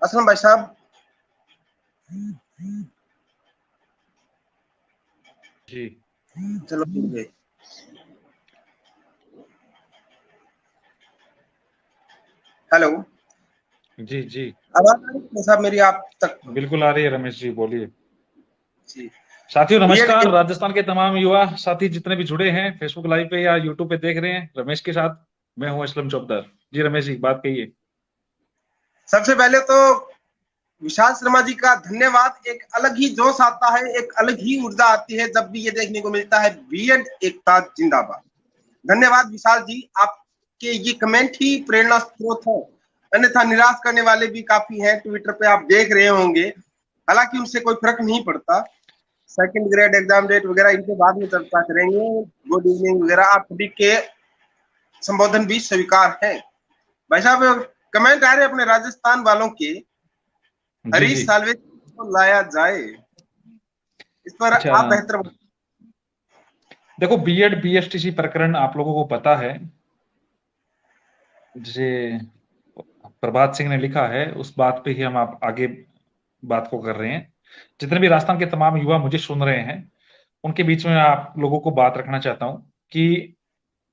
असलम भाई साहब। जी चलो ठीक है। हेलो, जी जी आवाज आ रही है साहब मेरी आप तक? बिल्कुल आ रही है रमेश जी, बोलिए। जी। साथियों बीएड नमस्कार। राजस्थान के तमाम युवा साथी जितने भी जुड़े हैं फेसबुक लाइव पे या यूट्यूब पे देख रहे हैं रमेश के साथ, मैं हूं असलम चौकदार। जी रमेश जी, बात कहिए। सबसे पहले तो विशाल शर्मा जी का धन्यवाद। एक अलग ही जोश आता है, एक अलग ही ऊर्जा आती है जब भी ये देखने को मिलता है बीएड एकता जिंदाबाद। धन्यवाद विशाल जी, आपके ये कमेंट ही प्रेरणा स्रोत है। अन्यथा निराश करने वाले भी काफी हैं, ट्विटर पे आप देख रहे होंगे। हालांकि उनसे कोई फर्क नहीं पड़ता। सेकंड ग्रेड एग्जाम डेट वगैरह इनके बाद में चर्चा करेंगे। गुड इवनिंग वगैरह आप सभी के संबोधन भी स्वीकार है। भाई साहब, कमेंट आ रहे अपने राजस्थान वालों के, जी हरीश जी। साल्वे को लाया जाए, इस पर अच्छा, आप बेहतर। देखो बीएड बीएसटीसी प्रकरण आप लोगों को पता है। जिसे प्रभात सिंह ने लिखा है उस बात पे ही हम आप आगे बात को कर रहे हैं। जितने भी राजस्थान के तमाम युवा मुझे सुन रहे हैं उनके बीच में आप लोगों को बात रखना चाहता हूं कि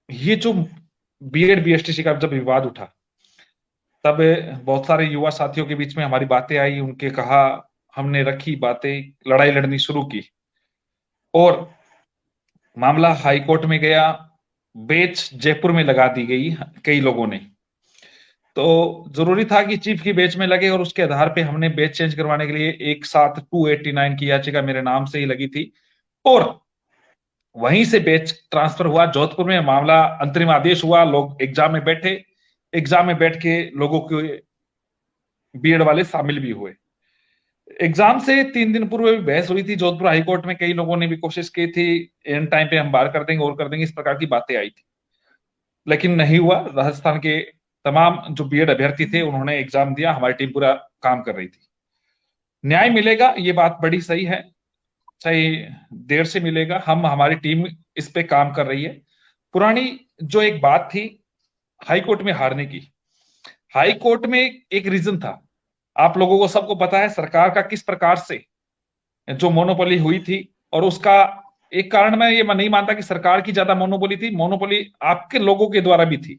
ये जो बीएड बीएसटीसी का जब विवाद उठा तब बहुत सारे युवा साथियों के बीच में हमारी बातें आई, उनके कहा, हमने रखी बातें, लड़ाई लड़नी शुरू की और मामला हाई कोर्ट में गया। बेंच जयपुर में लगा दी गई कई लोगों ने। तो जरूरी था कि चीफ की बेंच में लगे और उसके आधार पे हमने बेंच चेंज करवाने के लिए एक साथ 289 की याचिका मेरे नाम से ही लगी थी और वहीं से बेंच ट्रांसफर हुआ जोधपुर में। मामला अंतरिम आदेश हुआ, लोग एग्जाम में बैठे, एग्जाम में बैठ के लोगों के बीएड वाले शामिल भी हुए। एग्जाम से 3 दिन पूर्व भी बहस हुई थी जोधपुर हाईकोर्ट में। कई लोगों ने भी कोशिश की थी एंड टाइम पे हम बाहर कर देंगे और कर देंगे, इस प्रकार की बातें आई थी, लेकिन नहीं हुआ। राजस्थान के तमाम जो बीएड अभ्यर्थी थे उन्होंने एग्जाम दिया, हमारी टीम पूरा काम कर रही थी। न्याय मिलेगा, ये बात बड़ी सही है, चाहे देर से मिलेगा। हमारी टीम इस पे काम कर रही है। पुरानी जो एक बात थी हाई कोर्ट में हारने की, हाई कोर्ट में एक रीजन था। आप लोगों को सबको पता है सरकार का किस प्रकार से जो मोनोपोली हुई थी, और उसका एक कारण मैं ये नहीं मानता कि सरकार की ज्यादा मोनोपोली थी, मोनोपोली आपके लोगों के द्वारा भी थी।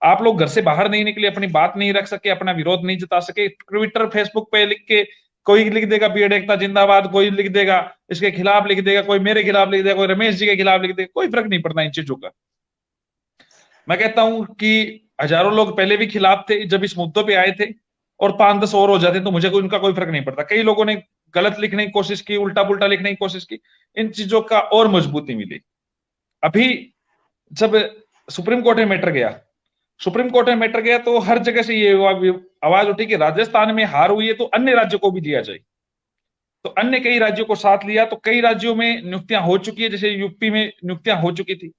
आप लोग घर से बाहर नहीं निकले, अपनी बात नहीं रख सके, अपना विरोध नहीं जता सके। ट्विटर फेसबुक पे लिख के कोई लिख देगा बीएड एकता जिंदाबाद, कोई लिख देगा इसके खिलाफ लिख देगा, कोई मेरे खिलाफ लिख देगा, कोई रमेश जी के खिलाफ लिख देगा, कोई फर्क नहीं पड़ता इन चीजों का। मैं कहता हूं कि हजारों लोग पहले भी खिलाफ थे जब इस मुद्दों पे आए थे, और 5-10 और हो जाते तो मुझे कोई उनका कोई फर्क नहीं पड़ता। कई लोगों ने गलत लिखने की कोशिश की, उल्टा पुल्टा लिखने की कोशिश की, इन चीजों का और मजबूती मिली। अभी जब सुप्रीम कोर्ट में मैटर गया, सुप्रीम कोर्ट में मैटर गया तो हर जगह से ये आवाज उठी कि राजस्थान में हार हुई है तो अन्य राज्यों को भी लिया जाए। तो अन्य कई राज्यों को साथ लिया, तो कई राज्यों में नियुक्तियां हो चुकी है। जैसे यूपी में नियुक्तियां हो चुकी थी,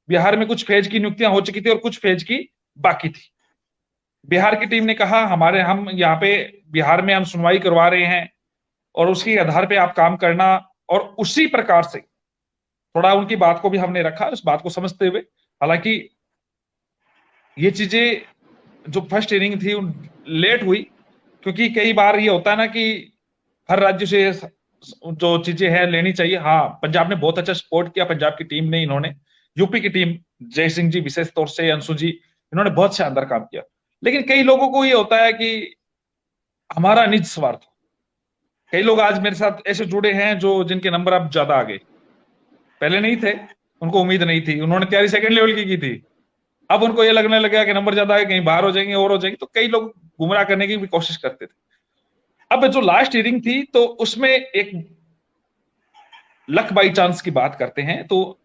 बिहार में कुछ फेज की नियुक्तियां हो चुकी थी और कुछ फेज की बाकी थी। बिहार की टीम ने कहा हम यहाँ पे बिहार में हम सुनवाई करवा रहे हैं और उसके आधार पे आप काम करना, और उसी प्रकार से थोड़ा उनकी बात को भी हमने रखा, उस बात को समझते हुए। हालांकि ये चीजें जो फर्स्ट इनिंग थी लेट हुई, क्योंकि कई बार ये होता है ना कि हर राज्य से जो चीजें हैं लेनी चाहिए। हाँ, पंजाब ने बहुत अच्छा सपोर्ट किया, पंजाब की टीम ने, इन्होंने यूपी की टीम, जय सिंह जी विशेष तौर से, अंशु जी, इन्होंने बहुत शानदार काम किया। लेकिन कई लोगों को ये होता है कि हमारा निज स्वार्थ। कई लोग आज मेरे साथ ऐसे जुड़े हैं जो जिनके नंबर अब ज्यादा आ गए, पहले नहीं थे, उनको उम्मीद नहीं थी, उन्होंने तैयारी सेकंड लेवल की थी। अब उनको ये लगने लगा कि नंबर ज्यादा है, कहीं बाहर हो जाएंगे और हो जाएंगे, तो कई लोग गुमराह करने की भी कोशिश करते थे। अब जो लास्ट हियरिंग थी तो उसमें एक लक बाई चांस की बात करते हैं। तो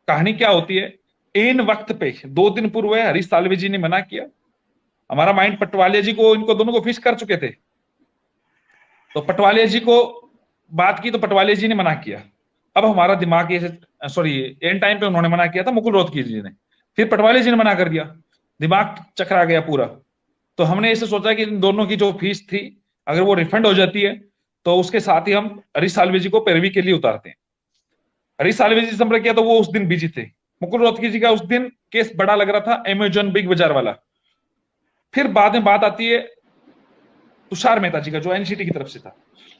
कहानी क्या होती है, इन वक्त पे 2 दिन पूर्व हरीश साल्वे जी ने मना किया। हमारा माइंड पटवालिया जी को, इनको दोनों को फिक्स कर चुके थे, तो पटवालिया जी को बात की तो पटवालिया जी ने मना किया। अब हमारा दिमाग ये, सॉरी, एंड टाइम पे उन्होंने मना किया था मुकुल रोहतगी जी ने, फिर पटवालिया जी ने मना कर दिया, दिमाग चकरा गया पूरा। तो हमने ऐसे सोचा कि इन दोनों की जो फीस थी अगर वो रिफंड हो जाती है तो उसके साथ ही हम हरीश साल्वे जी को पैरवी के लिए उतारते हैं। हरीश साल्वे जी से संपर्क किया तो वो उस दिन बिजी थे। मुकुल रोहतगी जी का उस दिन केस बड़ा लग रहा था, अमेजन बिग बाजार वाला। फिर बाद में बात आती है तुषार मेहता जी का, जो एनसीटी की तरफ से था।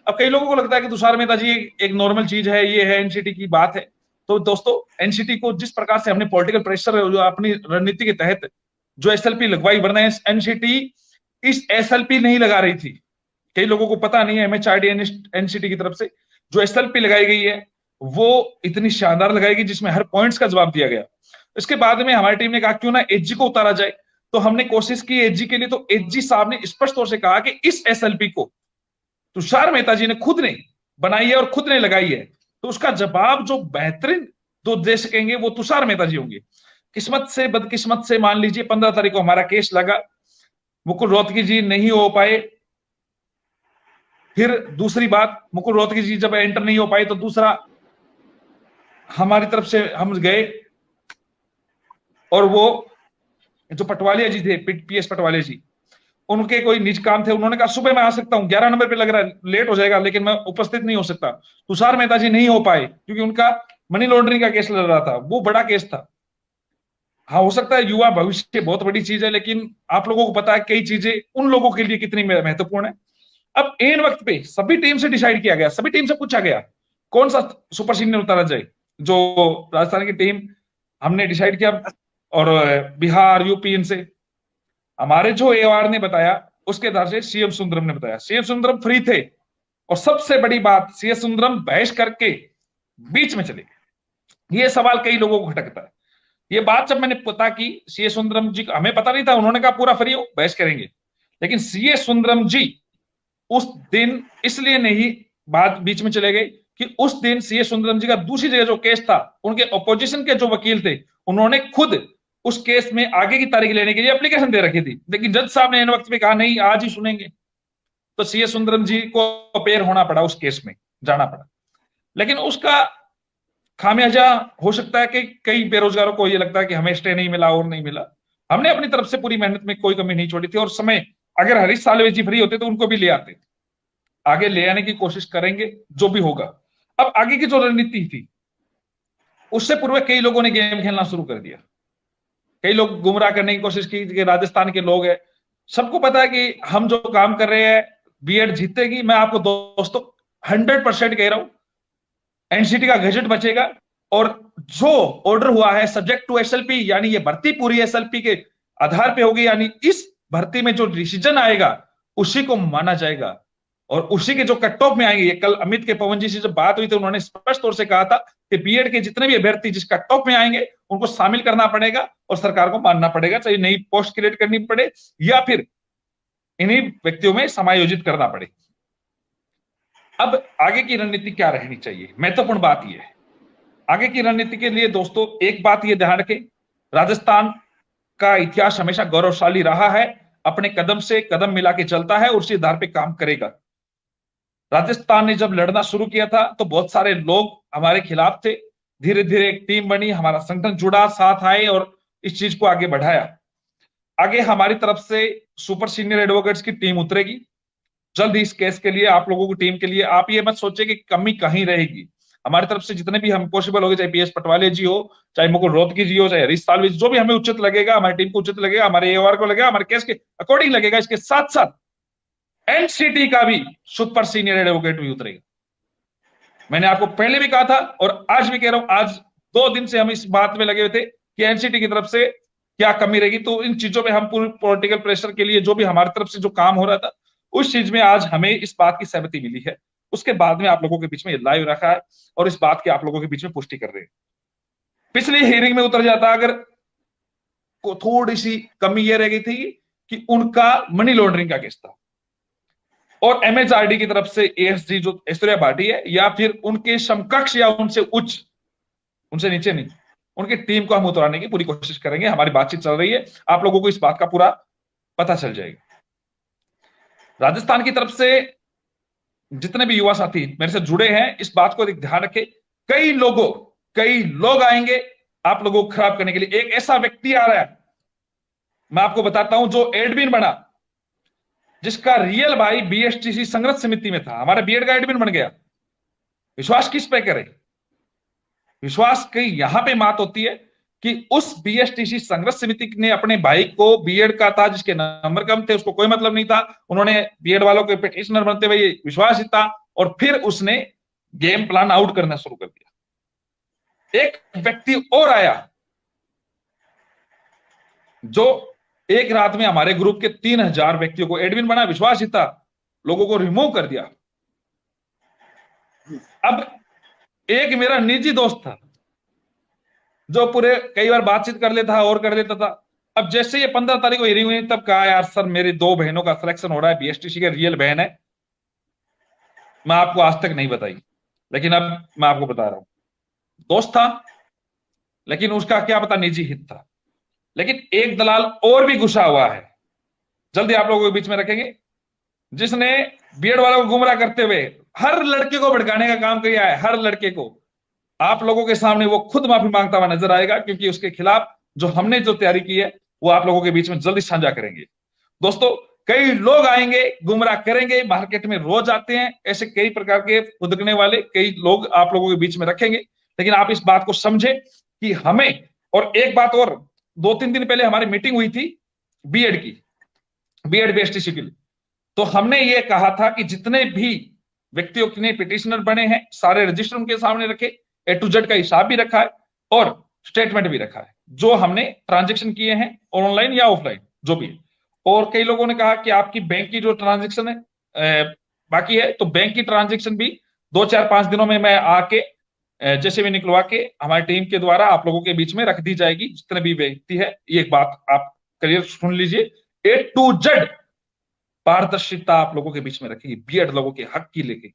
अब कई लोगों को लगता है कि तुषार मेहता जी एक नॉर्मल चीज है, ये है एनसीटी की बात है। तो दोस्तों, एनसीटी को जिस प्रकार से हमने पॉलिटिकल प्रेशर जो अपनी रणनीति के तहत जो एसएलपी लगवाई, वरना एनसीटी इस एसएलपी नहीं लगा रही थी। कई लोगों को पता नहीं है, एमएचआरडी एनसीटी की तरफ से जो एसएलपी लगाई गई है वो इतनी शानदार लगाई गई, जिसमें हर पॉइंट्स का जवाब दिया गया। इसके बाद में हमारी टीम ने कहा क्यों ना एचजी को उतारा जाए, तो हमने कोशिश की एचजी के लिए। तो एचजी साहब ने स्पष्ट तौर से कहा कि इस एसएलपी को तुषार मेहता जी ने खुद ने बनाई है और खुद ने लगाई है, तो उसका जवाब जो बेहतरीन जो दे सकेंगे वो तुषार मेहता जी होंगे। किस्मत से बदकिस्मत से मान लीजिए 15 तारीख को हमारा केस लगा, मुकुल रोहतगी जी नहीं हो पाए। फिर दूसरी बात, मुकुल रोहतगी जी जब एंटर नहीं हो पाए तो दूसरा हमारी तरफ से हम गए, और वो जो पटवालिया जी थे, पीएस पटवालिया जी, उनके कोई निज काम थे। उन्होंने कहा सुबह मैं आ सकता हूं, 11 नंबर पे लग रहा है, लेट हो जाएगा लेकिन मैं उपस्थित नहीं हो सकता। तुषार मेहता जी नहीं हो पाए क्योंकि उनका मनी लॉन्ड्रिंग का केस लड़ रहा था, वो बड़ा केस था। हाँ, हो सकता है युवा भविष्य बहुत बड़ी चीज है, लेकिन आप लोगों को पता है कई चीजें उन लोगों के लिए कितनी महत्वपूर्ण है। अब एन वक्त पे सभी टीम से डिसाइड किया गया, सभी टीम से पूछा गया कौन सा सुपर सीनियर उतारा जाए। जो राजस्थान की टीम हमने डिसाइड किया, और बिहार यूपी इनसे हमारे जो एआर ने बताया उसके आधार से सीएम सुंदरम ने बताया। सीएम सुंदरम फ्री थे, और सबसे बड़ी बात, सीएम सुंदरम बहस करके बीच में चले गए। ये सवाल कई लोगों को खटकता है। ये बात जब मैंने पता की सीए सुंदरम जी, हमें पता नहीं था, उन्होंने कहा पूरा फ्री हो, बहस करेंगे। लेकिन सीए सुंदरम जी उस दिन इसलिए नहीं बात बीच में चले गए कि उस दिन सीए सुंदरम जी का दूसरी जगह जो केस था, उनके ऑपोजिशन के जो वकील थे, उन्होंने खुद उस केस में आगे की तारीख लेने के लिए एप्लीकेशन दे रखी थी। लेकिन जज साहब ने इन वक्त में कहा नहीं, आज ही सुनेंगे। तो सीए सुंदरम जी को अपेयर होना पड़ा, उस केस में जाना पड़ा। लेकिन उसका खामियाजा हो सकता है कि कई बेरोजगारों को ये लगता है कि हमें स्टे नहीं मिला और नहीं मिला। हमने अपनी तरफ से पूरी मेहनत में कोई कमी नहीं छोड़ी थी, और समय अगर हरीश साल्वे जी फ्री होते तो उनको भी ले आते, आगे ले आने की कोशिश करेंगे जो भी होगा। अब आगे की जो रणनीति थी, उससे पूर्व कई लोगों ने गेम खेलना शुरू कर दिया। कई लोग गुमराह करने की कोशिश की कि राजस्थान के लोग हैं। सबको पता है कि हम जो काम कर रहे हैं, बीएड जीतेगी। मैं आपको दोस्तों 100% कह रहा हूं, एनसीटी का गजट बचेगा, और जो ऑर्डर हुआ है सब्जेक्ट टू एसएलपी, यानी ये भर्ती पूरी एसएलपी के आधार पे होगी, यानी इस भर्ती में जो डिसीजन आएगा उसी को माना जाएगा, और उसी के जो कट ऑफ में आएंगे। ये कल अमित के पवन जी से जब बात हुई थी, उन्होंने स्पष्ट तौर से कहा था कि बीएड के जितने भी अभ्यर्थी जिस कट ऑफ में आएंगे उनको शामिल करना पड़ेगा और सरकार को मानना पड़ेगा, चाहे नई पोस्ट क्रिएट करनी पड़े या फिर इन्हीं व्यक्तियों में समायोजित करना पड़े। अब आगे की रणनीति क्या रहनी चाहिए, महत्वपूर्ण बात यह है। आगे की रणनीति के लिए दोस्तों एक बात यह ध्यान रखें, राजस्थान का इतिहास हमेशा गौरवशाली रहा है, अपने कदम से कदम मिला के चलता है और उसी आधार पे काम करेगा। राजस्थान ने जब लड़ना शुरू किया था तो बहुत सारे लोग हमारे खिलाफ थे, धीरे धीरे एक टीम बनी, हमारा संगठन जुड़ा, साथ आए और इस चीज को आगे बढ़ाया। आगे हमारी तरफ से सुपर सीनियर एडवोकेट्स की टीम उतरेगी जल्द ही इस केस के लिए, आप लोगों की टीम के लिए। आप ये मत सोचे कि कमी कहीं रहेगी, हमारी तरफ से जितने भी हम पॉसिबल होगी, चाहे पीएस पटवाले जी हो, चाहे मुकुल रोहतगी जी हो, चाहे हरीश साल्वे, जो भी हमें उचित लगेगा, हमारी टीम को उचित लगेगा, हमारे एओआर को लगेगा, हमारे केस के अकॉर्डिंग लगेगा। इसके साथ साथ एनसीटी का भी सुपर सीनियर एडवोकेट भी उतरेगा। मैंने आपको पहले भी कहा था और आज भी कह रहा हूं, आज 2 दिन से हम इस बात में लगे हुए थे कि एनसीटी की तरफ से क्या कमी रहेगी। तो इन चीजों में हम पूरी पॉलिटिकल प्रेशर के लिए जो भी हमारी तरफ से जो काम हो रहा था, उस चीज में आज हमें इस बात की सहमति मिली है। उसके बाद में आप लोगों के बीच में लाइव रखा है और इस बात की आप लोगों के बीच में पुष्टि कर रहे हैं। पिछली हियरिंग में उतर जाता अगर को थोड़ी सी कमी यह रह गई थी कि उनका मनी लॉन्ड्रिंग का केस था, और एमएचआरडी की तरफ से एएसजी जो ऐश्वर्या भाटी है या फिर उनके समकक्ष या उनसे उच्च, उनसे नीचे नहीं, उनकी टीम को हम उतराने की पूरी कोशिश करेंगे। हमारी बातचीत चल रही है, आप लोगों को इस बात का पूरा पता चल जाएगा। राजस्थान की तरफ से जितने भी युवा साथी मेरे से जुड़े हैं, इस बात को ध्यान रखें, कई लोग आएंगे आप लोगों को खराब करने के लिए। एक ऐसा व्यक्ति आ रहा है, मैं आपको बताता हूं, जो एडमिन बना, जिसका रियल भाई बीएसटीसी संघर्ष समिति में था, हमारा बीएड का एडमिन बन गया। विश्वास किस पे करें? विश्वास कहीं यहां पे मात होती है कि उस बीएसटीसी संघर्ष समिति ने अपने भाई को बीएड का था, जिसके नंबर कम थे, उसको कोई मतलब नहीं था, उन्होंने बीएड वालों के पिटिशनर बनते हुए विश्वास जीता और फिर उसने गेम प्लान आउट करना शुरू कर दिया। एक व्यक्ति और आया जो एक रात में हमारे ग्रुप के 3000 व्यक्तियों को एडमिन बना, विश्वास जीता, लोगों को रिमूव कर दिया। अब एक मेरा निजी दोस्त था जो पूरे कई बार बातचीत कर लेता और कर लेता था। अब जैसे ये 15 तारीख को हियरिंग हुई, तब कहा यार सर मेरी 2 बहनों का सिलेक्शन हो रहा है, बीएसटीसी के रियल बहन है, मैं आपको आज तक नहीं बताई, लेकिन अब मैं आपको बता रहा हूं। दोस्त था, लेकिन उसका क्या पता निजी हित था। लेकिन एक दलाल और भी घुसा हुआ है, जल्दी आप लोगों के बीच में रखेंगे, जिसने बीएड वालों को गुमराह करते हुए हर लड़के को भड़काने का काम किया है। हर लड़के को आप लोगों के सामने वो खुद माफी मांगता हुआ नजर आएगा, क्योंकि उसके खिलाफ जो हमने जो तैयारी की है वो आप लोगों के बीच में जल्दी साझा करेंगे। दोस्तों, कई लोग आएंगे, गुमराह करेंगे, मार्केट में रोज आते हैं ऐसे कई प्रकार के फुदकने वाले, कई लोग आप लोगों के बीच में रखेंगे। लेकिन आप इस बात को समझे कि हमें, और एक बात और, 2-3 दिन पहले हमारी मीटिंग हुई थी बीएड की, बीएड बीएसटीसी के लिए, तो हमने ये कहा था कि जितने भी व्यक्तियों ने पिटिशनर बने हैं सारे रजिस्टर उनके सामने रखे, ए टू जेड का हिसाब भी रखा है और स्टेटमेंट भी रखा है, जो हमने ट्रांजेक्शन किए हैं ऑनलाइन या ऑफलाइन जो भी है। और कई लोगों ने कहा कि आपकी बैंक की जो ट्रांजेक्शन है बाकी है, तो बैंक की ट्रांजेक्शन भी 2-4-5 दिनों में मैं आके जैसे भी निकलवा के हमारी टीम के द्वारा आप लोगों के बीच में रख दी जाएगी, जितने भी व्यक्ति है। ये एक बात आप क्लियर सुन लीजिए, ए टू जेड पारदर्शिता आप लोगों के बीच में रखेगी, बीएड लोगों के हक की लेके।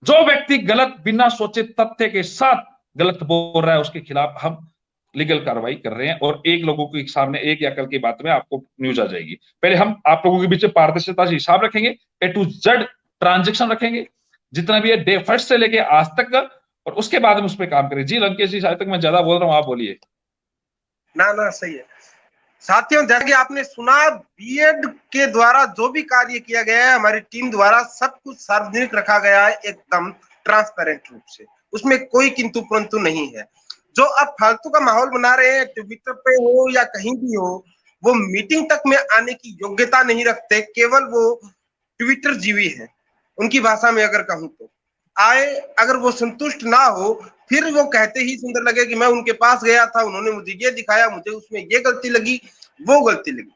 जो व्यक्ति गलत बिना सोचे तथ्य के साथ गलत बोल रहा है उसके खिलाफ हम लीगल कार्रवाई कर रहे हैं, और एक लोगों के सामने एक या कल की बात में आपको न्यूज आ जाएगी। पहले हम आप लोगों के बीच में पारदर्शिता से हिसाब रखेंगे, ए टू जेड ट्रांजेक्शन रखेंगे, जितना भी है डे फर्स्ट से लेके आज तक का, और उसके बाद में उस पर काम करें। जी लंकेश जी, शायद तक मैं ज्यादा बोल रहा हूँ, आप बोलिए। ना सही है। साथियों, जैसा कि आपने सुना, बीएड के द्वारा जो भी कार्य किया गया है हमारी टीम द्वारा, सब कुछ सार्वजनिक रखा गया है, एकदम ट्रांसपेरेंट रूप से, उसमें कोई किंतु परंतु नहीं है। जो अब फालतू का माहौल बना रहे हैं, ट्विटर पे हो या कहीं भी हो, वो मीटिंग तक में आने की योग्यता नहीं रखते, केवल वो ट्विटर जीवी है। उनकी भाषा में अगर कहूं तो आए, अगर वो संतुष्ट ना हो, फिर वो कहते ही सुंदर लगे कि मैं उनके पास गया था, उन्होंने मुझे ये दिखाया, मुझे उसमें ये गलती लगी, वो गलती लगी,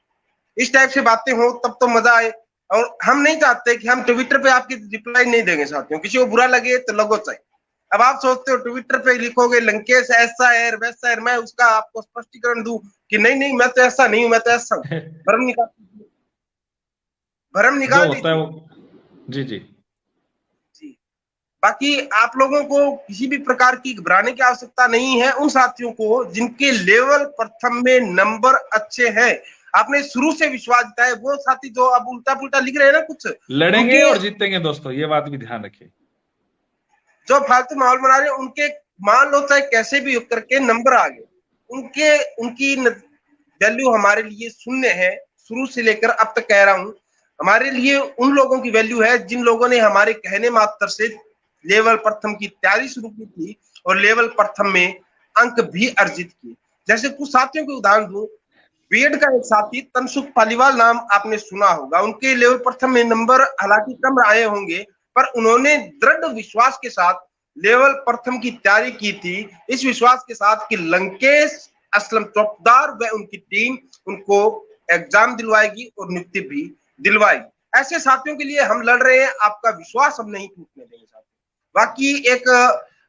इस टाइप से बातें हो तब तो मजा आए। और हम नहीं चाहते कि हम ट्विटर पे आपकी रिप्लाई नहीं देंगे साथियों, किसी को बुरा लगे तो लगो चाहिए। अब आप सोचते हो ट्विटर पे लिखोगे लंकेश ऐसा है वैसा है, मैं उसका आपको स्पष्टीकरण दूं कि नहीं मैं तो ऐसा नहीं हूं, मैं तो ऐसा हूं। भ्रम निकाल होता है दीजिए। वो। जी जी जी, बाकी आप लोगों को किसी भी प्रकार की घबराने की आवश्यकता नहीं है। उन साथियों को जिनके लेवल प्रथम में नंबर अच्छे हैं, आपने शुरू से विश्वास दिया है, वो साथी जो अब उल्टा पुल्टा लिख रहे हैं ना कुछ, लड़ेंगे और जीतेंगे दोस्तों, ये बात भी ध्यान रखिए। जो फालतू माहौल बना रहे हैं उनके, मान लो चाहे कैसे भी करके नंबर आ गए, उनकी वैल्यू हमारे लिए शून्य है। शुरू से लेकर अब तक कह रहा हूं, हमारे लिए उन लोगों की वैल्यू है जिन लोगों ने हमारे कहने मात्र से लेवल प्रथम की तैयारी शुरू की थी और लेवल प्रथम में अंक भी अर्जित किए। जैसे कुछ साथियों के उदाहरण दूं, बीएड का एक साथी तनसुख पालीवाल, नाम आपने सुना होगा। उनके लेवल प्रथम में नंबर हालांकि कम आए होंगे, पर उन्होंने दृढ़ विश्वास के साथ लेवल प्रथम की तैयारी की थी, इस विश्वास के साथ कि लंकेश असलम चौकीदार व उनकी टीम उनको एग्जाम दिलवाएगी और नियुक्ति भी दिलवाएगी। ऐसे साथियों के लिए हम लड़ रहे हैं, आपका विश्वास हम नहीं टूटने देंगे साथियों। बाकी एक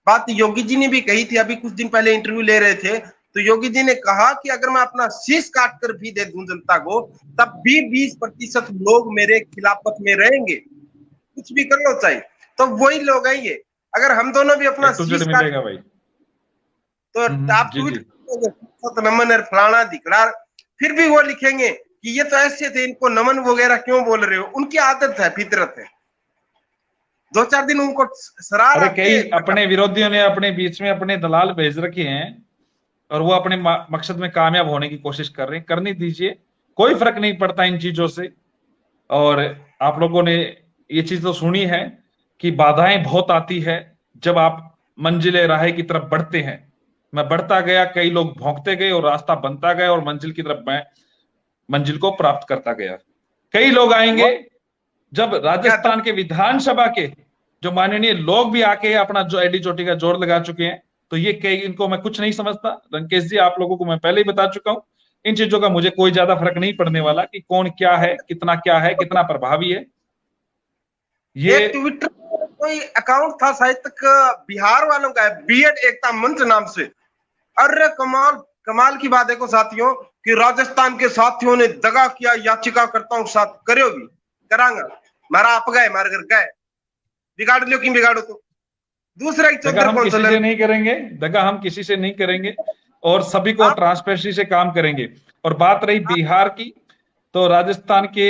बात योगी जी ने भी कही थी, अभी कुछ दिन पहले इंटरव्यू ले रहे थे, तो योगी जी ने कहा कि अगर मैं अपना शीश काट कर भी दे दूं जनता को, तब भी 20% लोग मेरे खिलाफत में रहेंगे, कुछ भी कर लो चाहे। तो वही लोग हैं ये। अगर हम दोनों भी अपना शीश मिलेगा भाई, तो आप ट्वीट नमन फलाना दिखड़ा, फिर भी वो लिखेंगे कि ये तो ऐसे थे, इनको नमन वगैरह क्यों बोल रहे हो। उनकी आदत है, फितरत है। 2-4 दिन उनको सरार, कई अपने विरोधियों ने अपने बीच में अपने दलाल भेज रखे हैं और वो अपने मकसद में कामयाब होने की कोशिश कर रहे हैं। करने दीजिए, कोई फर्क नहीं पड़ता इन चीजों से। और आप लोगों ने ये चीज तो सुनी है कि बाधाएं बहुत आती है जब आप मंजिले राह की तरफ बढ़ते हैं, मैं बढ़ता गया, कई लोग भौंकते गए और रास्ता बनता गया और मंजिल की तरफ मैं मंजिल को प्राप्त करता गया। कई लोग आएंगे, जब क्या राजस्थान के विधानसभा के जो माननीय लोग भी आके अपना जो एडी चोटी का जोर लगा चुके हैं, तो ये कई, इनको मैं कुछ नहीं समझता। रंकेश जी, आप लोगों को मैं पहले ही बता चुका हूं, इन चीजों का मुझे कोई ज्यादा फर्क नहीं पड़ने वाला कि कौन क्या है, कितना प्रभावी है। ये एक ट्विटर कोई अकाउंट था शायद तक बिहार वालों का है, बीएड एकता मंच नाम से। अरे कमाल कमाल की बात देखो साथियों कि राजस्थान के साथियों ने दगा किया, याचिकाकर्ताओं के साथ करो भी करांगा, मारा आप गए मार कर गए, बिगाड़ लो कि बिगाड़ो। तो दूसरा एक दगा हम कौन किसी से नहीं करेंगे, दगा हम किसी से नहीं करेंगे और सभी को ट्रांसपेरेंसी से काम करेंगे। और बात रही बिहार की, तो राजस्थान के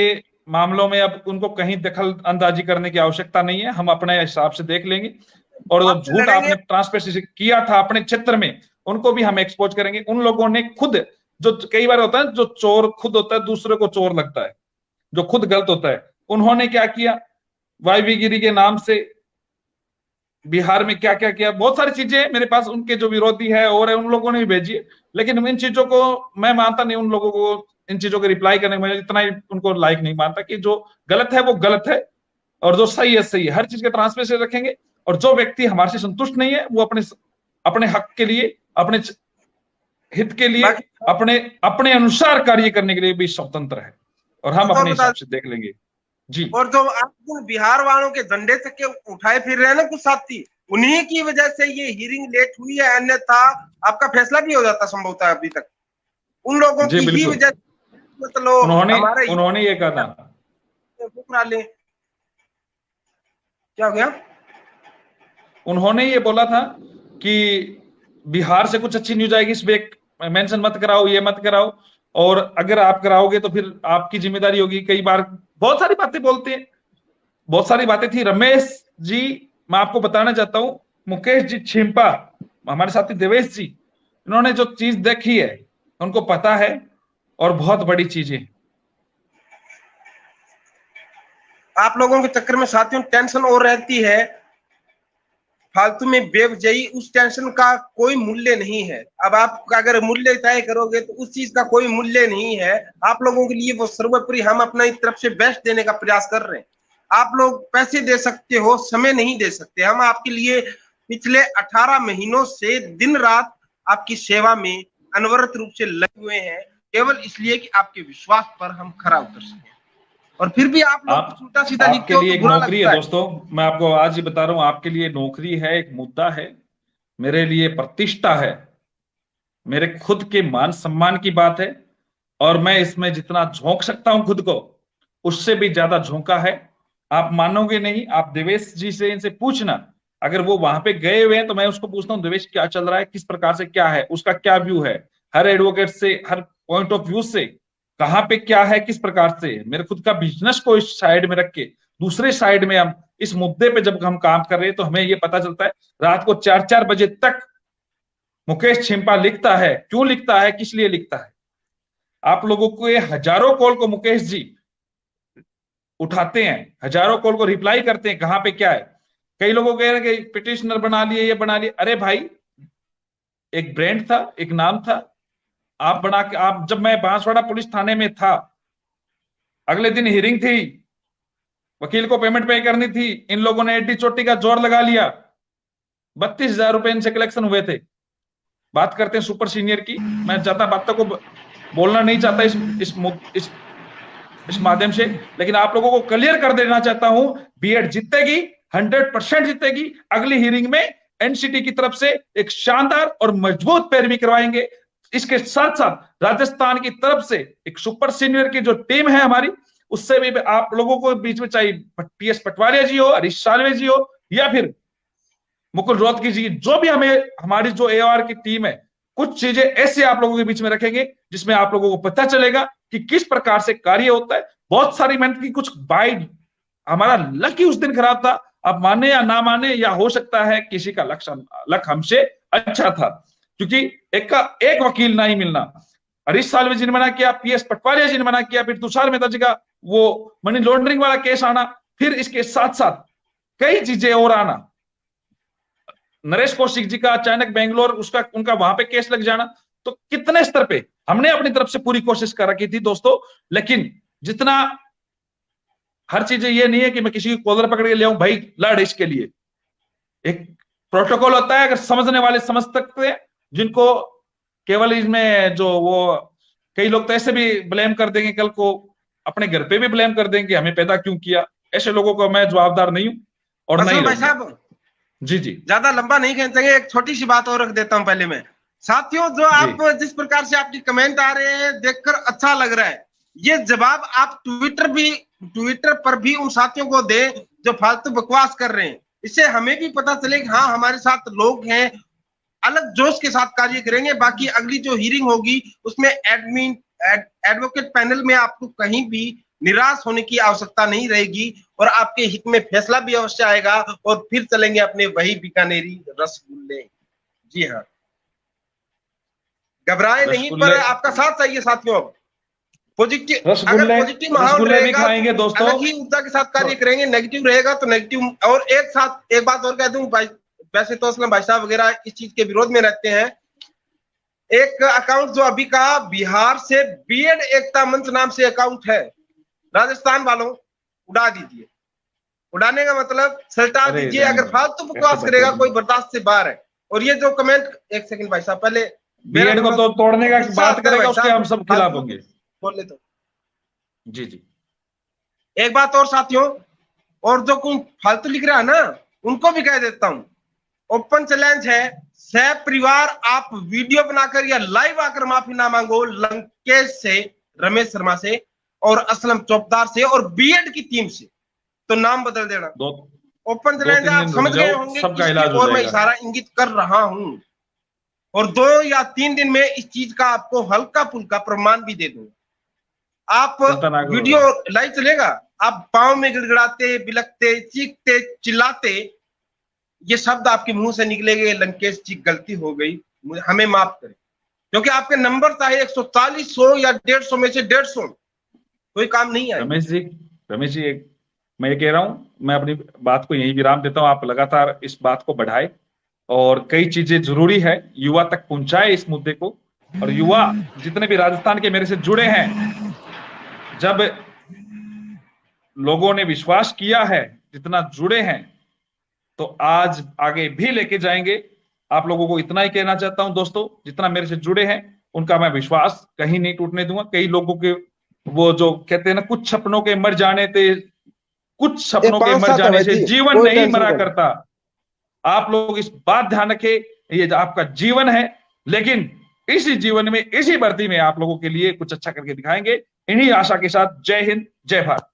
मामलों में अब उनको कहीं दखल अंदाजी करने की आवश्यकता नहीं है, हम अपने हिसाब से देख लेंगे। और जो झूठ आपने ट्रांसपेरेंसी से किया था अपने क्षेत्र में, उनको भी हम एक्सपोज करेंगे। उन लोगों ने खुद, जो कई बार होता है जो चोर खुद होता है दूसरे को चोर लगता है, जो खुद गलत होता है, उन्होंने क्या किया, वायवीगिरी के नाम से बिहार में क्या क्या किया, बहुत सारी चीजें मेरे पास, उनके जो विरोधी है और है, उन लोगों ने भी भेजी है। लेकिन इन चीजों को मैं मानता नहीं, उन लोगों को इन चीजों के रिप्लाई करने में इतना ही उनको लाइक नहीं मानता कि जो गलत है वो गलत है और जो सही है सही है। हर चीज के ट्रांसपेरेंसी रखेंगे और जो व्यक्ति हमारे से संतुष्ट नहीं है वो अपने अपने हक के लिए, अपने हित के लिए, अपने अपने अनुसार कार्य करने के लिए भी स्वतंत्र है और हम अपने हिसाब से देख लेंगे जी। और जो आप बिहार वालों के झंडे तक के उठाए फिर रहे हैं ना कुछ साथी, उन्हीं की वजह से ये हियरिंग लेट हुई है, अन्यथा आपका फैसला भी हो जाता संभवतः अभी तक। उन लोगों की ही वजह से मतलब उन्होंने ये कहा था, क्या हो गया, उन्होंने ये बोला था कि बिहार से कुछ अच्छी न्यूज आएगी, इस पे मेंशन मत कराओ, ये मत कराओ, और अगर आप कराओगे तो फिर आपकी जिम्मेदारी होगी। कई बार बहुत सारी बातें बोलते हैं, बहुत सारी बातें थी। रमेश जी, मैं आपको बताना चाहता हूं, मुकेश जी छिंपा, हमारे साथी देवेश जी, इन्होंने जो चीज देखी है उनको पता है और बहुत बड़ी चीजें। आप लोगों के चक्कर में साथियों टेंशन और रहती है फालतू में बेवजही, उस टेंशन का कोई मूल्य नहीं है। अब आप अगर मूल्य तय करोगे तो उस चीज का कोई मूल्य नहीं है। आप लोगों के लिए वो सर्वोपरि हम अपनी तरफ से बेस्ट देने का प्रयास कर रहे हैं। आप लोग पैसे दे सकते हो, समय नहीं दे सकते। हम आपके लिए पिछले 18 महीनों से दिन रात आपकी सेवा में अनवरत रूप से लगे हुए हैं, केवल इसलिए कि आपके विश्वास पर हम खरा उतर सके। और फिर भी आप लोग उल्टा सीधा लिखते हो तो बुरा लगता है। नौकरी है दोस्तों, मैं आपको आज ही बता रहा हूं, आपके लिए नौकरी है, एक मुद्दा है, मेरे लिए प्रतिष्ठा है, मेरे खुद के मान सम्मान की बात है। और मैं इसमें जितना झोंक सकता हूं खुद को, उससे भी ज्यादा झोंका है। आप मानोगे नहीं, आप देवेश जी से इनसे पूछना, अगर वो वहां पे गए हुए हैं तो मैं उसको पूछता हूँ, देवेश क्या चल रहा है, किस प्रकार से क्या है, उसका क्या व्यू है, हर एडवोकेट से, हर पॉइंट ऑफ व्यू से, कहाँ पे क्या है, किस प्रकार से। मेरे खुद का बिजनेस को इस साइड में रख के दूसरे साइड में हम इस मुद्दे पे जब हम काम कर रहे हैं तो हमें ये पता चलता है रात को 4-4 बजे तक मुकेश छिंपा लिखता है। क्यों लिखता है, किस लिए लिखता है? आप लोगों को ये हजारों कॉल को मुकेश जी उठाते हैं, हजारों कॉल को रिप्लाई करते हैं, कहां पे क्या है। कई लोगों कह रहे हैं कि पिटिशनर बना लिए, ये बना लिए। अरे भाई, एक ब्रांड था, एक नाम था, आप बना के, आप, जब मैं बांसवाड़ा पुलिस थाने में था, अगले दिन हियरिंग थी, वकील को पेमेंट पे करनी थी, इन लोगों ने एडी चोटी का जोर लगा लिया, 32,000 रुपए इनसे कलेक्शन हुए थे। बात करते हैं सुपर सीनियर की, मैं ज्यादा बातों को बोलना नहीं चाहता इस माध्यम से, लेकिन आप लोगों को क्लियर कर देना चाहता हूं, बीएड जीतेगी, 100% जीतेगी। अगली हियरिंग में एनसीटी की तरफ से एक शानदार और मजबूत पैरवी करवाएंगे। इसके साथ साथ राजस्थान की तरफ से एक सुपर सीनियर की जो टीम है हमारी, उससे भी आप लोगों को बीच में, चाहे पीएस पटवारिया जी हो, हरीश साल्वे जी हो, या फिर मुकुल रोहतगी जी, जो भी हमें, हमारी जो एआर की टीम है, कुछ चीजें ऐसे आप लोगों के बीच में रखेंगे जिसमें आप लोगों को पता चलेगा कि किस प्रकार से कार्य होता है। बहुत सारी मेहनत की, कुछ बाई, हमारा लक ही उस दिन खराब था, आप माने या ना माने, या हो सकता है किसी का लक हमसे अच्छा था, क्योंकि एक वकील नहीं मिलना। हरीश साल्वे जी ने मना किया, पीएस पटवारिया जी ने मना किया, फिर तुषार मेहता जी का वो मनी लॉन्ड्रिंग वाला केस आना, फिर इसके साथ साथ कई चीजें और आना। नरेश कौशिक जी का अचानक बेंगलोर उसका उनका वहां पे केस लग जाना, तो कितने स्तर पे हमने अपनी तरफ से पूरी कोशिश कर रखी थी दोस्तों, लेकिन जितना हर चीजें ये नहीं है कि मैं किसी की कॉलर पकड़ के ले आऊं भाई लड़ इसके लिए, एक प्रोटोकॉल होता है, अगर समझने वाले समझ सकते हैं, जिनको केवल इसमें जो वो कई लोग तो ऐसे भी ब्लेम कर देंगे, कल को अपने घर पे भी ब्लेम कर देंगे हमें पैदा क्यों किया, ऐसे लोगों को मैं जवाबदार नहीं हूं और नहीं भाई रहूंगा। साहब जी जी ज्यादा लंबा नहीं खींचेंगे, एक छोटी सी बात और रख देता हूं पहले मैं। साथियों जो जी आप जिस प्रकार से आपकी कमेंट आ रहे हैं देखकर अच्छा लग रहा है, ये जवाब आप ट्विटर पर भी उन साथियों को दे जो फालतू बकवास कर रहे हैं, इससे हमें भी पता चले कि हाँ हमारे साथ लोग हैं, अलग जोश के साथ कार्य करेंगे। बाकी अगली जो हियरिंग होगी उसमें एडवोकेट पैनल में आपको कहीं भी निराश होने की आवश्यकता नहीं रहेगी और आपके हित में फैसला भी अवश्य आएगा और फिर चलेंगे अपने वही बीकानेरी रसगुल्ले। जी हाँ, घबराए नहीं, पर आपका साथ चाहिए साथियों। पॉजिटिव, अगर पॉजिटिव माहौल रहेगा तो अलग ही ऊर्जा के साथ कार्य करेंगे, नेगेटिव रहेगा तो नेगेटिव। और एक बात और कह दूं भाई, वैसे तो असलम भाई साहब वगैरह इस चीज के विरोध में रहते हैं। एक अकाउंट जो अभी का बिहार से बीएड एकता मंच नाम से अकाउंट है, राजस्थान वालों उड़ा दीजिए। उड़ाने का मतलब सल्टा दीजिए, अगर फालतू बकवास करेगा कोई बर्दाश्त से बाहर है। और ये जो कमेंट, एक सेकंड भाई साहब, पहले बीएड को तो तोड़ने का बात करेगा उसके हम सब खिलाफ होंगे। बोल ले तो जी जी। एक बात और साथियों, और जो कोई फालतू लिख रहा है ना उनको भी कह देता हूं, ओपन चैलेंज है, सह परिवार आप वीडियो बनाकर या लाइव आकर माफी ना मांगो लंकेश से, रमेश शर्मा से और असलम चौपदार से और बीएड की टीम से, तो नाम बदल देना। ओपन चैलेंज है, आप समझ गए होंगे किसकी ओर मैं इशारा इंगित कर रहा हूं। और 2 या 3 दिन में इस चीज का आपको हल्का फुल्का प्रमाण भी दे दूंगा। आप वीडियो लाइव चलेगा, आप पांव में गिड़गिड़ाते, बिलखते, चीखते, चिल्लाते, ये शब्द आपके मुंह से निकलेंगे, लंकेश जी गलती हो गई, हमें माफ करें। क्योंकि आपके नंबर चाहे 140, 100 या 150 में से 150, कोई काम नहीं आएगा। रमेश जी मैं ये कह रहा हूं, मैं अपनी बात को यही विराम देता हूं, आप लगातार इस बात को बढ़ाए और कई चीजें जरूरी है युवा तक पहुंचाए इस मुद्दे को। और युवा जितने भी राजस्थान के मेरे से जुड़े हैं, जब लोगों ने विश्वास किया है, जितना जुड़े हैं, तो आज आगे भी लेके जाएंगे। आप लोगों को इतना ही कहना चाहता हूं दोस्तों, जितना मेरे से जुड़े हैं उनका मैं विश्वास कहीं नहीं टूटने दूंगा। कई लोगों के वो जो कहते हैं ना, कुछ सपनों के मर जाने से, कुछ सपनों के मर जाने से जीवन नहीं मरा करता। आप लोग इस बात ध्यान रखें, ये आपका जीवन है, लेकिन इसी जीवन में, इसी भर्ती में आप लोगों के लिए कुछ अच्छा करके दिखाएंगे। इन्हीं आशा के साथ जय हिंद, जय भारत।